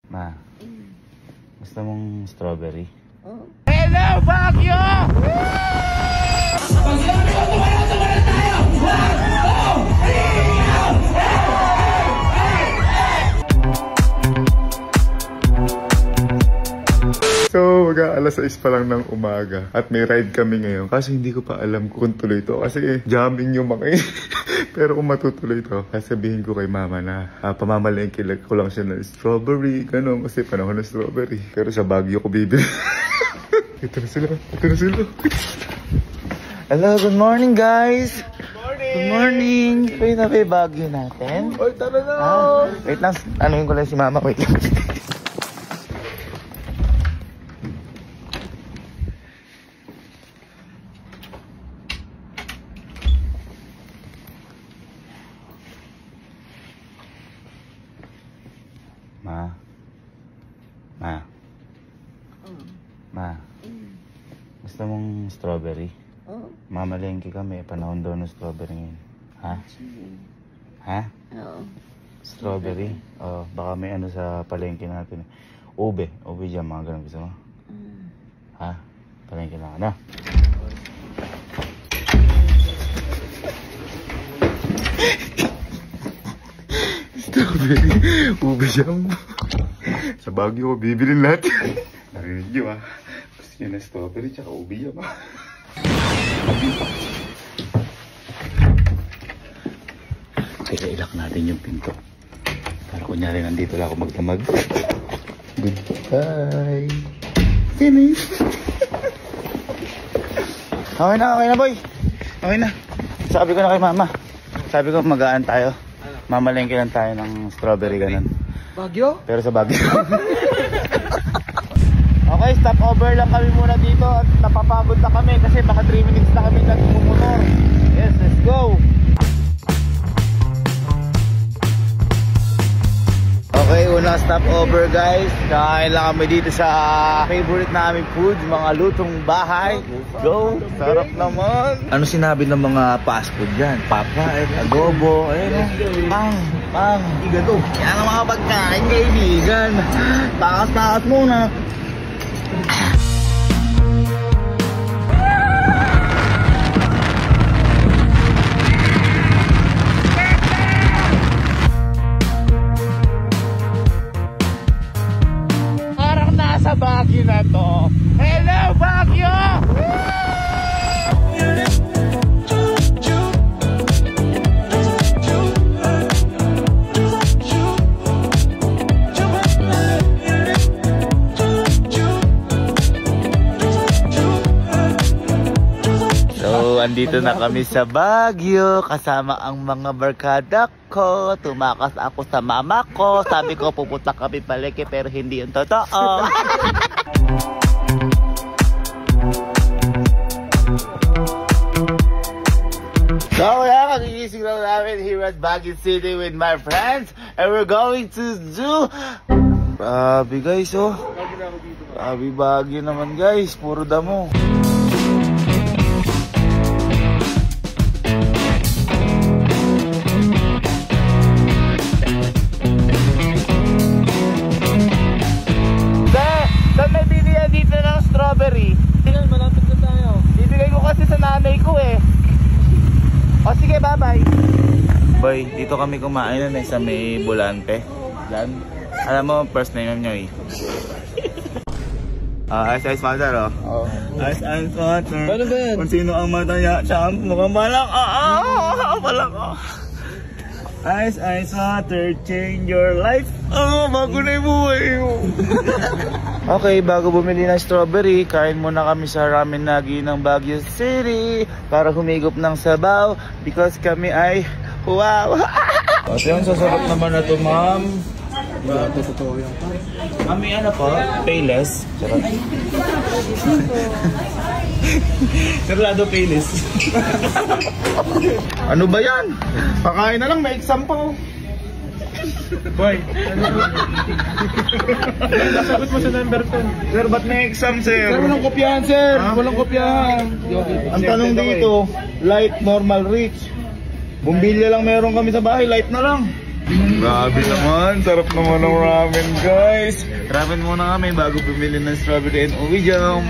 Ma, gusto mong strawberry? Oh. Hello, Baguio! So, mag-aalas 6 pa lang ng umaga at may ride kami ngayon. Kasi hindi ko pa alam kung tuloy to kasi jamming yung mga Pero kung matutuloy to, sasabihin ko kay mama na pamamalengke ko lang siya ng strawberry, gano'n, kasi panahon ng strawberry. Pero sa Baguio ko bibili. Ito na sila. Hello, good morning guys! Good morning! Pwede na ba yung Baguio natin? Oy, tara na! Wait lang, anuhin ko lang si mama, wait lang. Ma, gusto mong strawberry? Oh. Mamalengke kami, panahon daw ng strawberry ngayon. Ha? Ha? Oo. Strawberry? Oh, baka may ano sa palengke natin. Ube dyan, mga ganun gusto mo? Ha? Palengke lang ka na. Strawberry, ube jam. Sa Baguio ko bibilin lahat. Narinig nyo gusto nyo na strawberry tsaka ube jam Kaya ilak natin yung pinto. Para kunyari nandito lang ako magdamag. Goodbye. Finish. Okay na boy. Okay na. Sabi ko na kay mama. Sabi ko magaan tayo. Mamalengke lang tayo ng strawberry ganun. Baguio? Pero sa Baguio. Okay, stop over lang kami muna dito at napapagod na kami kasi baka 3 minutes na kami nagmumotor. Yes, let's go! Okay, unang stop over guys. Kakain lang kami dito sa favorite namin food, mga lutong bahay. Go! Sarap naman! Ano sinabi ng mga fast food dyan? Papa, adobo, pang, igado. Yan ang mga pagkain kaibigan. Takas muna. Parang nasa Baguio na to. Hello Baguio! Andito na kami sa Baguio kasama ang mga barkada ko. Tumakas ako sa mama ko. Sabi ko pupunta kami palengke pero hindi yung totoo. So yeah, kagigising lang namin here at Baguio City with my friends and we're going to do... Grabe guys oh. Grabe Baguio naman guys. Puro damo. Strawberry. Tingnan, malapit na tayo. Bibigay ko kasi sa nanay ko eh. O sige, bye-bye. Boy, dito kami kumain na sa may Bulante. Lan. Alam mo, first name niya eh. Ice water oh. Ice water. Paano ba yan? Kung sino ang mata niya, siya ang mukhang balak. Balak Ice water, change your life. Bago na yung buhay mo. Okay, bago bumili ng strawberry, kain muna kami sa Ramen Nagi ng Baguio City para humigop ng sabaw because kami ay wow. At yung sasarap naman na ito, ma'am. Totoo yan. Mami, ano po? Payless. Sarap. Sarlado Payless. Ano ba yan? Pakain na lang, may exam pa oh. Boy, Nasagot mo sa number 2. sir, ba't may exam, sir? Sir, walang kopyahan, sir. Walang kopyahan. Ang tanong dito, light, normal, rich. Bumbilya lang meron kami sa bahay, light na lang. Grabe naman, sarap naman ng ramen guys. Ramen muna kami bago bumili ng strawberry and uwi jam.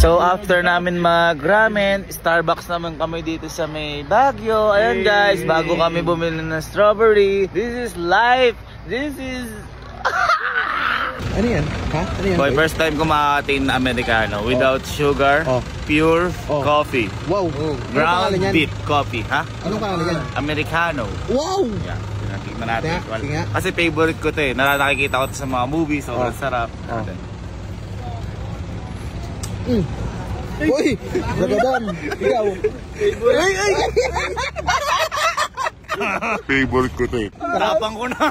So after namin mag-ramen, Starbucks naman kami dito sa may Baguio. Ayan guys, bago kami bumili ng strawberry. This is life. This is... Ano yan? Ha? Ano yan? Boy, first time ko makakain na Americano without sugar, pure coffee. Wow. Ground beef coffee, ha? Anong pangalan yan? Americano. Wow! Yeah, tingnan natin. Tingnan. Kasi favorite ko 'to eh. Nakikita ko 'to sa mga movies, sobrang sarap. Uy! Nagabam! Ikaw! Favorite ko 'to eh. Tapang ko na.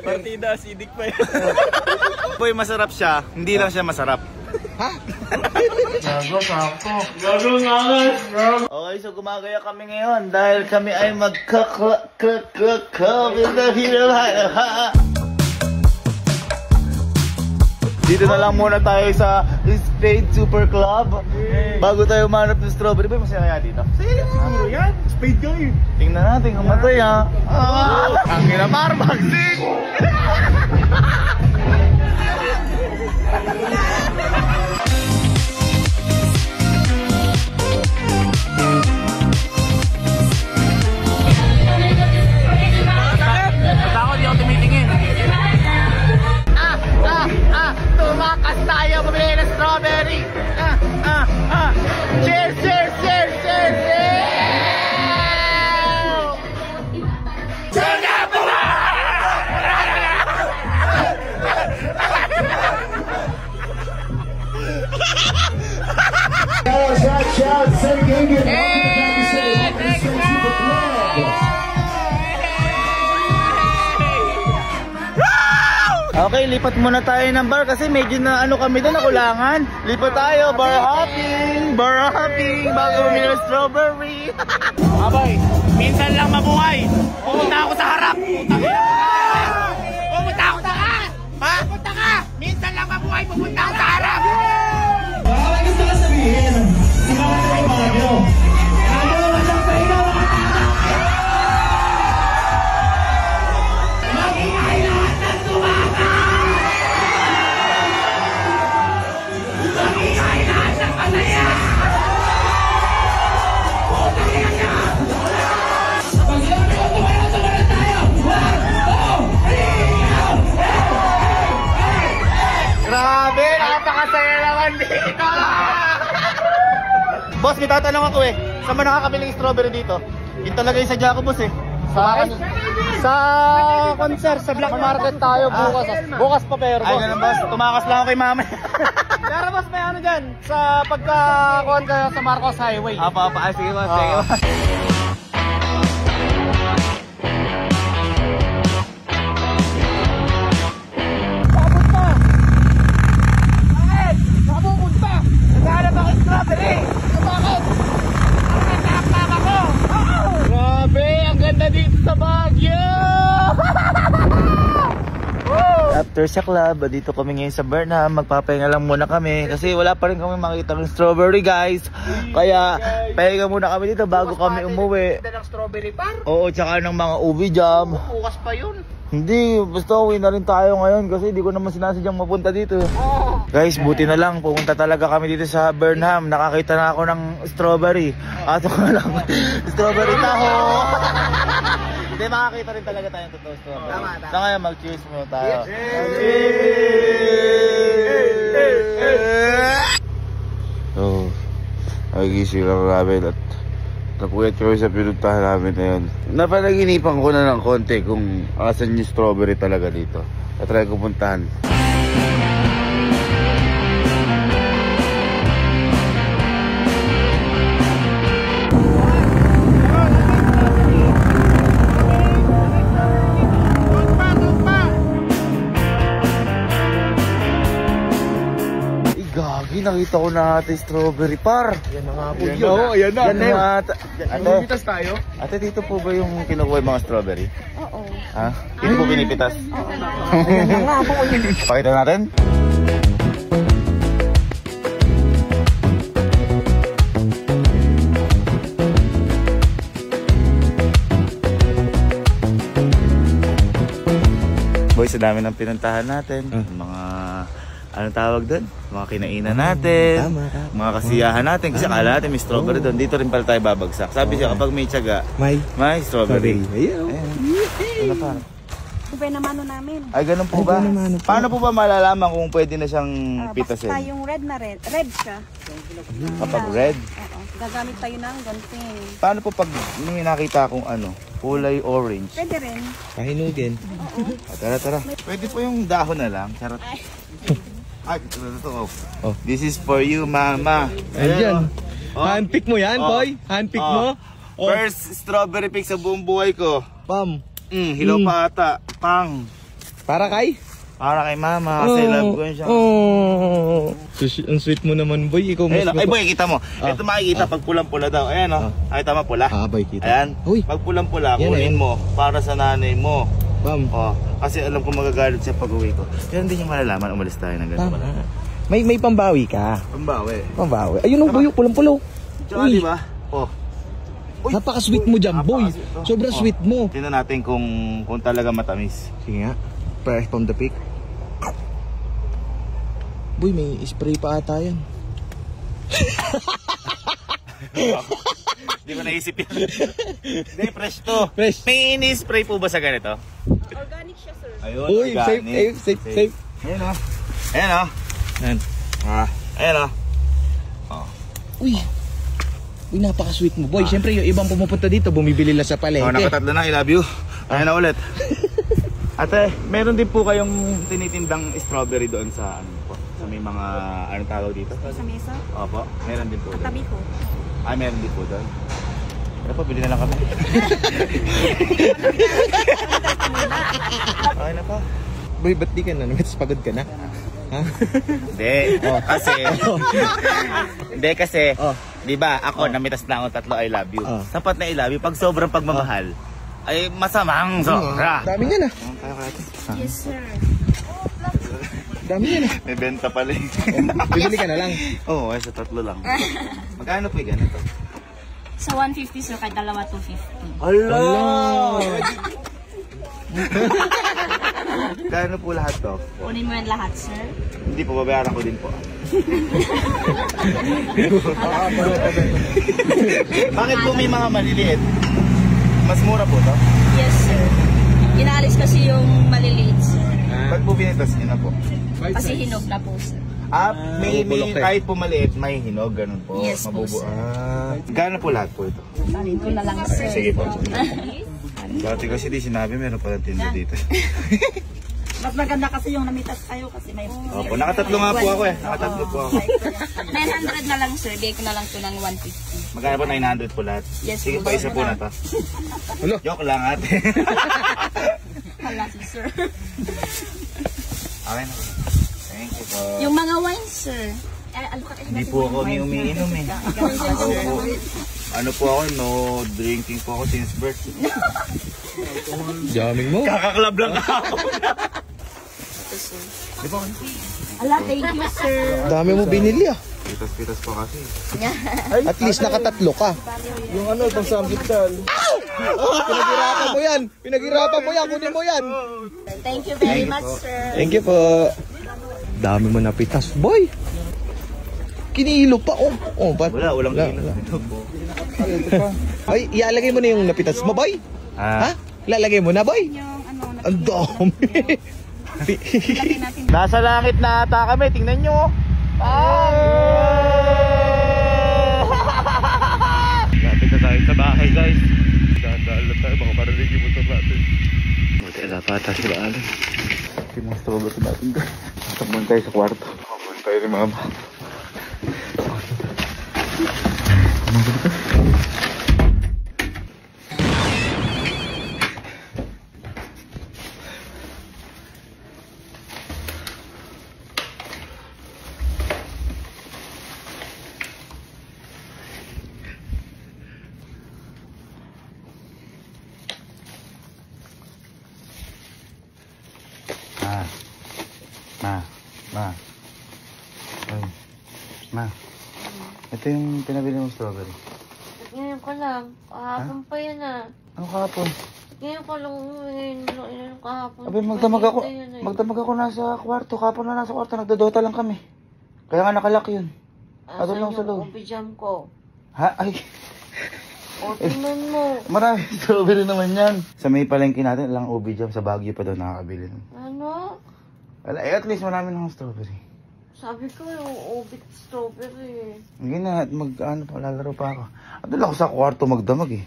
Partida, acidic pa yan. Boy, masarap siya. Hindi lang siya masarap. Ha? Okay, so gumagaya kami ngayon dahil kami ay dito na lang muna tayo sa Spade Super Club bago tayo manap ng strawberry. Ba, masaya kaya dito? Sige siguro yan. Spade ka eh. Tingnan natin kung matay ha. Ang ginamar, magsing! Takot, di ako tumitingin. Tumakas tayo, bumili ng strawberry. Cheers, cheers, cheers, cheers, cheers! Okay, lipat muna tayo ng bar kasi medyo na ano kami doon, nakulangan. Lipat tayo, bar hopping bago bumili ng strawberry. Abay, minsan lang mabuhay. Pumunta ako sa harap. Pumunta ako sa harap. Ha? Pumunta ka. Minsan lang mabuhay. Pumunta ako sa harap. Baka may gusto ka sabihin. Si mga tayo Baguio. Baguio, walang pahinga. Mag-ingay lahat ng tumata. Mag-ingay lahat ng pataya. Grabe, napakasaya naman dito. Boss, may tatanong ako eh. Saan ba nakakabili ng strawberry dito? Yun talaga yung sadya ko, boss eh. Sa concert, sa Black Market tayo bukas. Bukas pa pero Ay, ganun boss. Tumakas lang ako kay mama. Pero boss, may ano dyan. Sa pagkakuhan ka sa Marcos Highway. Apa. Ay, sige boss. Sige boss. Grabe, ang ganda dito sa Baguio. After sa club, dito kami ngayon sa Burnham. Magpapahinga lang muna kami kasi wala pa rin kami makita ng strawberry guys. Kaya pahinga muna kami dito bago kami umuwi. Ganda ng strawberry bar. Oo, tsaka ng mga ubi jam. Bukas pa yun. Hindi, basta uwi na rin tayo ngayon kasi di ko naman sinasadyang mapunta dito. Guys, buti na lang, pumunta talaga kami dito sa Burnham. Nakakita na ako ng strawberry. Ato ko na lang, strawberry taho. Hindi, makakita rin talaga tayo ng totoo strawberry. Sa ngayon, mag-cheers muna tayo. So, nagising lang namin at napuyat kami sa pinuntahan namin na yun. Napanaginipan ko na ng konti kung asan yung strawberry talaga dito. Natry ko puntahan. nakita ko na ate strawberry par. Yan na nga po. Ayan na, ayan na. Yan na yun. Ate, Lumitas tayo? ate, dito po ba yung kinukuha yung mga strawberry? Oo. Ha? Hindi po pinipitas? Ayan na nga po. Pakita natin. Boys, sa dami ng pinuntahan natin. Mga, anong tawag doon? Mga kinainan natin. Mga kasiyahan natin. Kasi akala natin may strawberry doon. Dito rin pala tayo babagsak. Sabi siya, kapag may tiyaga, may strawberry. Ayan. Ano pa? Ube naman namin. Ay, ganun po ba? Paano po ba malalaman kung pwede na siyang pitasin? Basta yung red na red. Red siya. Kapag red? Oo. Gagamit tayo ng ganting. Paano po pag may nakita akong kulay orange? Pwede rin. Pahinugin. Tara. Pwede po yung dahon na lang. Charot. Ay, ito. Oh. This is for you, mama. Ayan. Oh. Handpick mo yan, boy? Handpick mo? First strawberry pick sa buong buhay ko. Pam. Hilaw pa ata. Pang. Para kay? Para kay mama. Kasi love ko yun siya. Ang sweet mo naman, boy. Ikaw mas Ay, boy, kita mo. Ito makikita pag pulang-pula daw. Ayan, oh. Ay, tama, pula. boy, kita. Ayan. Uy. Pag pulang-pula, Yan, kunin mo. Para sa nanay mo. Pam. Oh, kasi alam ko magagalit siya pag uwi ko. Pero hindi niya malalaman, umalis tayo ng ganun. May pambawi ka. Pambawi. Pambawi. Ayun ang boy, pulang-pulaw. Tsaka di ba? Oh. Uy, Napaka-sweet mo dyan, boy. napaka-sweet to. Sobrang sweet mo. Tingnan natin kung talaga matamis. Sige nga. Fresh from the pick. Boy, may spray pa ata yan. Hindi ko naisip yan. Hindi, fresh to. Fresh. May ini-spray po ba sa ganito? Organic siya, sir. Ayun, Uy, organic. safe. Ayan o. Ayan o. Ayan. Ayan o. Uy, napaka-sweet mo, boy. Siyempre, yung ibang pumupunta dito, bumibili lang sa palengke. Oh, nakatatlo na, I love you. Ayan na ulit. Ate, meron din po kayong tinitindang strawberry doon sa sa may mga, anong tawag dito? Sa mesa. Opo, meron din po doon. Tabi ko. Ay, meron din po doon. Ano po, bili na lang kami. Okay na po. Boy, ba't di ka na? Pagod ka na? Ha? Hindi. Kasi, di ba, ako, namitas na akong 3 I love you. Sapat na I love you, pag sobrang pagmamahal, ay masamang sobra. Dami niya na. Yes, sir. Dami niya na. May benta pala eh. Bibili ka na lang. Oo, ay sa 3 lang. Magkano po yung ganito? Sa 150, sir, kahit dalawa 250. Allah! Gano'n po lahat to? Kunin mo yan lahat, sir. Hindi po, babayaran ko din po. Bakit po may mga maliliit? Mas mura po to? Yes, sir. Inaalis kasi yung maliliit, sir. Ba't po binitas niyo na po? Kasi hinog na po, sir. May kahit po maliit, may hinog, ganun po. Yes po, sir. Gano'n po lahat po ito? Sabihin ko na lang, sir. Sige po. Dati kasi di sinabi, meron pala tinda dito. Mas maganda kasi yung namitas kayo kasi may... Opo, nakatatlo nga po ako eh. Nakatatlo po ako. 900 na lang, sir. Bigay ko na lang ito ng 150. Magkano po? 900 po lahat? Yes, sige po. pa, isa po na to. Joke lang ate. Hala, sir. Okay na. Thank you po. Yung mga wine, sir. Hindi po ako umiinom eh. Ano po ako, no drinking po ako since birth. Daming mo. Kakaklab lang ako. Di ba? Ala, thank you, sir. Dami mo binili ah. Pitas-pitas po kasi. At least nakatatlo ka. Yung ano, pang sambutan. Pinaghirapan mo yan. Pinaghirapan mo yan. Kunin mo yan. Thank you very much, sir. Thank you po. Dami mo napitas, boy. Kinihilo pa. Wala, walang ilo. Ay, ialagay mo na yung napitas mo, boy. Ha? Ilalagay mo na, boy. Yung ano, Ang dami. Nasa langit na ata kami, tingnan nyo. Lapit na tayo sa bahay, guys. Dadaan lang tayo, baka marinig yung motor natin. Buti ala pa ata sila alin. Pinusta ba ba natin, guys? Takman tayo sa kwarto. Takman tayo ni mama. Ma. Ay. Ma. Ito yung pinabili mong strawberry. Ngayon ko lang. Kahapon pa yan ah. Ano kahapon? Ngayon ko lang ngayon kahapon. Abi, magdamag ako. Pwede yun eh. Magdamag ako nasa kwarto. Kahapon na nasa kwarto. Nagdodota lang kami. Kaya nga nakalak yun. Ano lang sa loob? Yung jam ko. Ha? Ay. O, tingnan mo. Marami strawberry naman yan. Sa may palengke natin, lang ubi jam. Sa Baguio pa daw nakakabili. Ano? Wala, at least marami ng strawberry. Sabi ko yung ubit strawberry. Hindi na, lalaro pa ako. Doon ako sa kwarto magdamag eh.